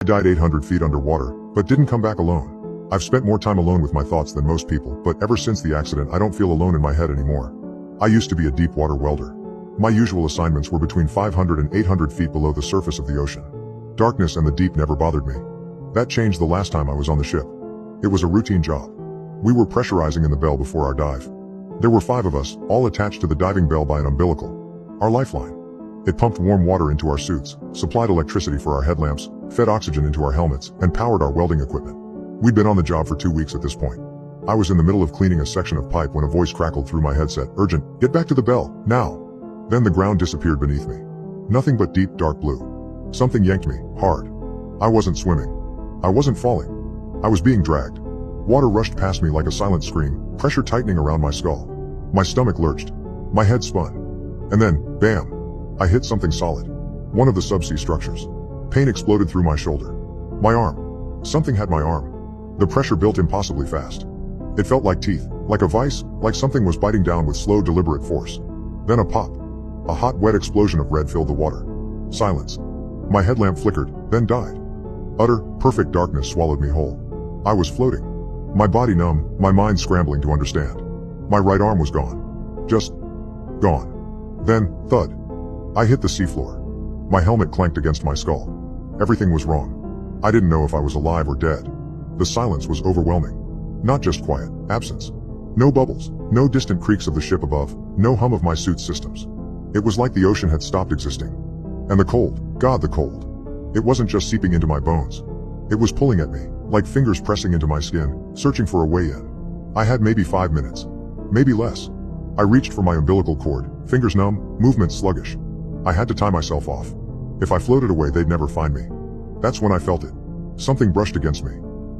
I died 800 feet underwater, but didn't come back alone. I've spent more time alone with my thoughts than most people, but ever since the accident I don't feel alone in my head anymore. I used to be a deep water welder. My usual assignments were between 500 and 800 feet below the surface of the ocean. Darkness and the deep never bothered me. That changed the last time I was on the ship. It was a routine job. We were pressurizing in the bell before our dive. There were 5 of us, all attached to the diving bell by an umbilical. Our lifeline. It pumped warm water into our suits, supplied electricity for our headlamps, fed oxygen into our helmets, and powered our welding equipment. We'd been on the job for 2 weeks at this point. I was in the middle of cleaning a section of pipe when a voice crackled through my headset, "Urgent, get back to the bell, now." Then the ground disappeared beneath me. Nothing but deep, dark blue. Something yanked me, hard. I wasn't swimming. I wasn't falling. I was being dragged. Water rushed past me like a silent scream, pressure tightening around my skull. My stomach lurched. My head spun. And then, bam! I hit something solid. One of the subsea structures. Pain exploded through my shoulder. My arm. Something had my arm. The pressure built impossibly fast. It felt like teeth, like a vice, like something was biting down with slow, deliberate force. Then a pop. A hot, wet explosion of red filled the water. Silence. My headlamp flickered, then died. Utter, perfect darkness swallowed me whole. I was floating. My body numb, my mind scrambling to understand. My right arm was gone. Just gone. Then, thud. I hit the seafloor. My helmet clanked against my skull. Everything was wrong. I didn't know if I was alive or dead. The silence was overwhelming. Not just quiet, absence. No bubbles, no distant creaks of the ship above, no hum of my suit's systems. It was like the ocean had stopped existing. And the cold, God, the cold. It wasn't just seeping into my bones. It was pulling at me, like fingers pressing into my skin, searching for a way in. I had maybe 5 minutes. Maybe less. I reached for my umbilical cord, fingers numb, movement sluggish. I had to tie myself off. If I floated away, they'd never find me. That's when I felt it. Something brushed against me.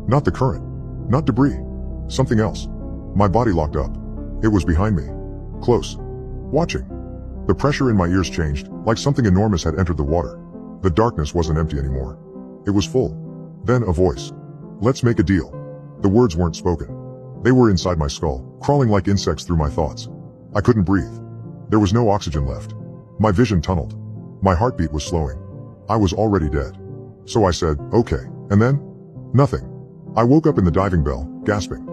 Not the current. Not debris. Something else. My body locked up. It was behind me. Close. Watching. The pressure in my ears changed, like something enormous had entered the water. The darkness wasn't empty anymore. It was full. Then a voice. "Let's make a deal." The words weren't spoken. They were inside my skull, crawling like insects through my thoughts. I couldn't breathe. There was no oxygen left. My vision tunneled. My heartbeat was slowing. I was already dead. So I said, "Okay." And then? Nothing. I woke up in the diving bell, gasping.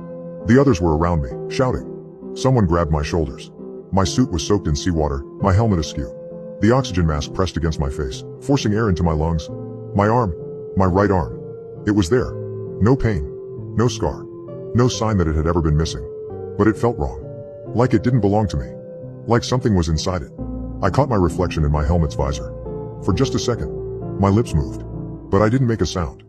The others were around me, shouting. Someone grabbed my shoulders. My suit was soaked in seawater, my helmet askew. The oxygen mask pressed against my face, forcing air into my lungs. My arm. My right arm. It was there. No pain. No scar. No sign that it had ever been missing. But it felt wrong. Like it didn't belong to me. Like something was inside it. I caught my reflection in my helmet's visor. For just a second, my lips moved. But I didn't make a sound.